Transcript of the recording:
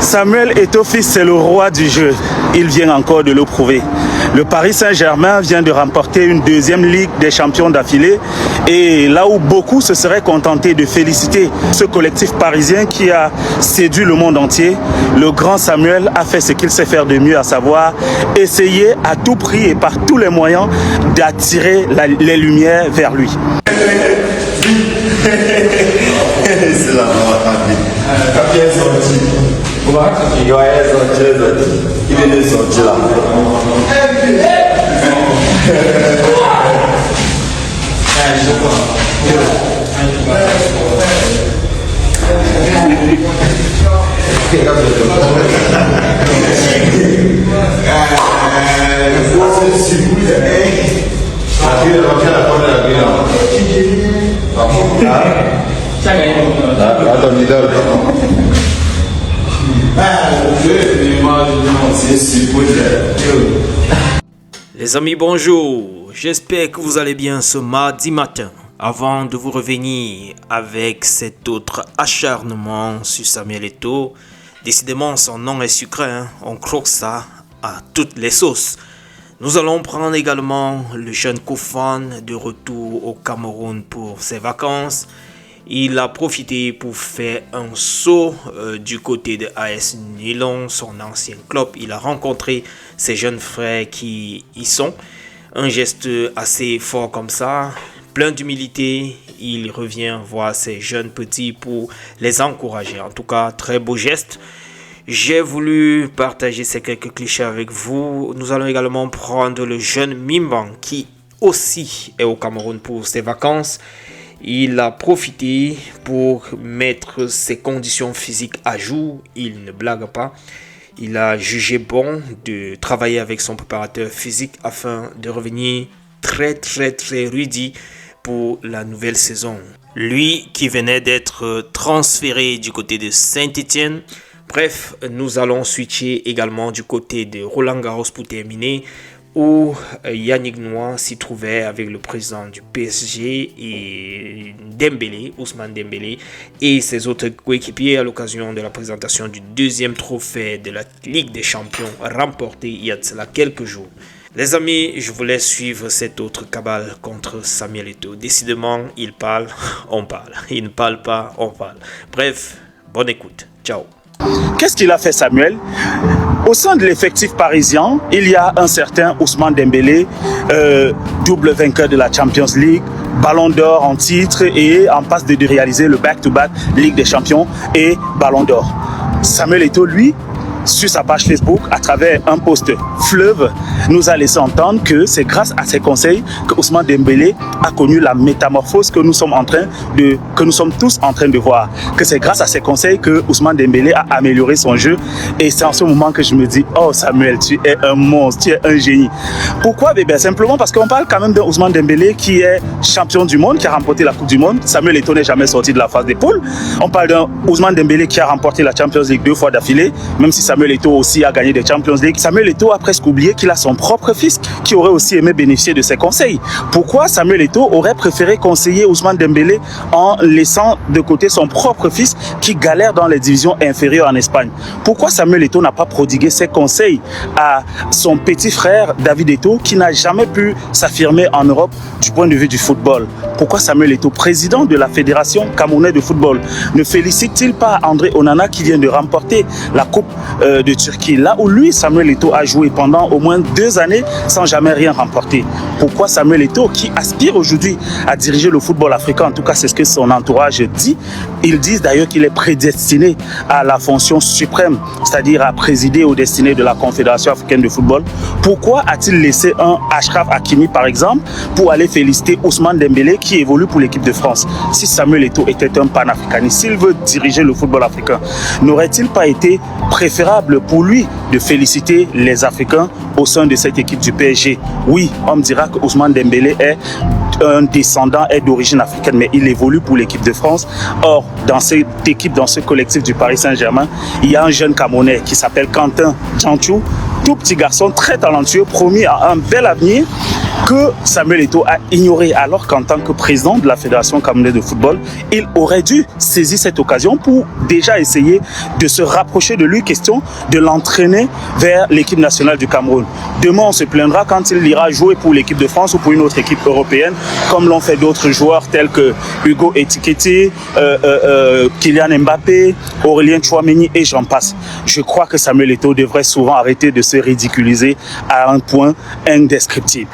Samuel Eto'o, c'est le roi du jeu. Il vient encore de le prouver. Le Paris Saint-Germain vient de remporter une deuxième Ligue des champions d'affilée. Et là où beaucoup se seraient contentés de féliciter ce collectif parisien qui a séduit le monde entier, le grand Samuel a fait ce qu'il sait faire de mieux, à savoir essayer à tout prix et par tous les moyens d'attirer les lumières vers lui. C'est la Papier est sorti. Il est sorti. Il est sorti là. Les amis, bonjour. J'espère que vous allez bien ce mardi matin. Avant de vous revenir avec cet autre acharnement sur Samuel Eto'o, décidément son nom est sucré, hein? On croque ça à toutes les sauces. Nous allons prendre également le jeune Koufan de retour au Cameroun pour ses vacances. Il a profité pour faire un saut du côté de AS Nylon, son ancien club. Il a rencontré ses jeunes frères qui y sont. Un geste assez fort comme ça, plein d'humilité. Il revient voir ses jeunes petits pour les encourager. En tout cas, très beau geste. J'ai voulu partager ces quelques clichés avec vous. Nous allons également prendre le jeune Mimban qui aussi est au Cameroun pour ses vacances. Il a profité pour mettre ses conditions physiques à jour. Il ne blague pas. Il a jugé bon de travailler avec son préparateur physique afin de revenir très rudi pour la nouvelle saison. Lui qui venait d'être transféré du côté de Saint-Etienne. Bref, nous allons switcher également du côté de Roland Garros pour terminer, où Yannick Noah s'y trouvait avec le président du PSG et Dembélé, Ousmane Dembélé, et ses autres coéquipiers à l'occasion de la présentation du deuxième trophée de la Ligue des Champions remporté il y a de cela quelques jours. Les amis, je vous laisse suivre cette autre cabale contre Samuel Eto'o. Décidément, il parle, on parle. Il ne parle pas, on parle. Bref, bonne écoute. Ciao. Qu'est-ce qu'il a fait, Samuel? Au sein de l'effectif parisien, il y a un certain Ousmane Dembélé, double vainqueur de la Champions League, Ballon d'Or en titre et en passe de réaliser le back-to-back Ligue des Champions et Ballon d'Or. Samuel Eto'o, lui, sur sa page Facebook, à travers un post fleuve, nous a laissé entendre que c'est grâce à ses conseils que Ousmane Dembélé a connu la métamorphose que nous sommes tous en train de voir. Que c'est grâce à ses conseils que Ousmane Dembélé a amélioré son jeu. Et c'est en ce moment que je me dis, oh Samuel, tu es un monstre, tu es un génie. Pourquoi, bébé? Simplement parce qu'on parle quand même d'un Ousmane Dembélé qui est champion du monde, qui a remporté la Coupe du Monde. Samuel Eto'o n'est jamais sorti de la phase des poules. On parle d'un Ousmane Dembélé qui a remporté la Champions League 2 fois d'affilée, même si Samuel Eto'o aussi a gagné des Champions League. Samuel Eto'o a presque oublié qu'il a son propre fils qui aurait aussi aimé bénéficier de ses conseils. Pourquoi Samuel Eto'o aurait préféré conseiller Ousmane Dembélé en laissant de côté son propre fils qui galère dans les divisions inférieures en Espagne? Pourquoi Samuel Eto'o n'a pas prodigué ses conseils à son petit frère David Eto'o qui n'a jamais pu s'affirmer en Europe du point de vue du football? Pourquoi Samuel Eto'o, président de la Fédération camerounaise de football, ne félicite-t-il pas André Onana qui vient de remporter la Coupe de Turquie, là où lui, Samuel Eto'o, a joué pendant au moins 2 années sans jamais rien remporter? Pourquoi Samuel Eto'o, qui aspire aujourd'hui à diriger le football africain, en tout cas c'est ce que son entourage dit, ils disent d'ailleurs qu'il est prédestiné à la fonction suprême, c'est-à-dire à présider aux destinées de la Confédération africaine de football, pourquoi a-t-il laissé un Achraf Hakimi par exemple pour aller féliciter Ousmane Dembélé qui évolue pour l'équipe de France? Si Samuel Eto'o était un panafricaniste, s'il veut diriger le football africain, n'aurait-il pas été préférable pour lui de féliciter les Africains au sein de cette équipe du PSG? Oui, on me dira que Ousmane Dembélé est un descendant, est d'origine africaine, mais il évolue pour l'équipe de France. Or, dans cette équipe, dans ce collectif du Paris Saint-Germain, il y a un jeune Camerounais qui s'appelle Quentin Djanchou, tout petit garçon, très talentueux, promis à un bel avenir. que Samuel Eto'o a ignoré, alors qu'en tant que président de la Fédération camerounaise de football, il aurait dû saisir cette occasion pour déjà essayer de se rapprocher de lui, question de l'entraîner vers l'équipe nationale du Cameroun. Demain, on se plaindra quand il ira jouer pour l'équipe de France ou pour une autre équipe européenne, comme l'ont fait d'autres joueurs tels que Hugo Etiketi, Kylian Mbappé, Aurélien Tchouameni et j'en passe. Je crois que Samuel Eto'o devrait souvent arrêter de se ridiculiser à un point indescriptible.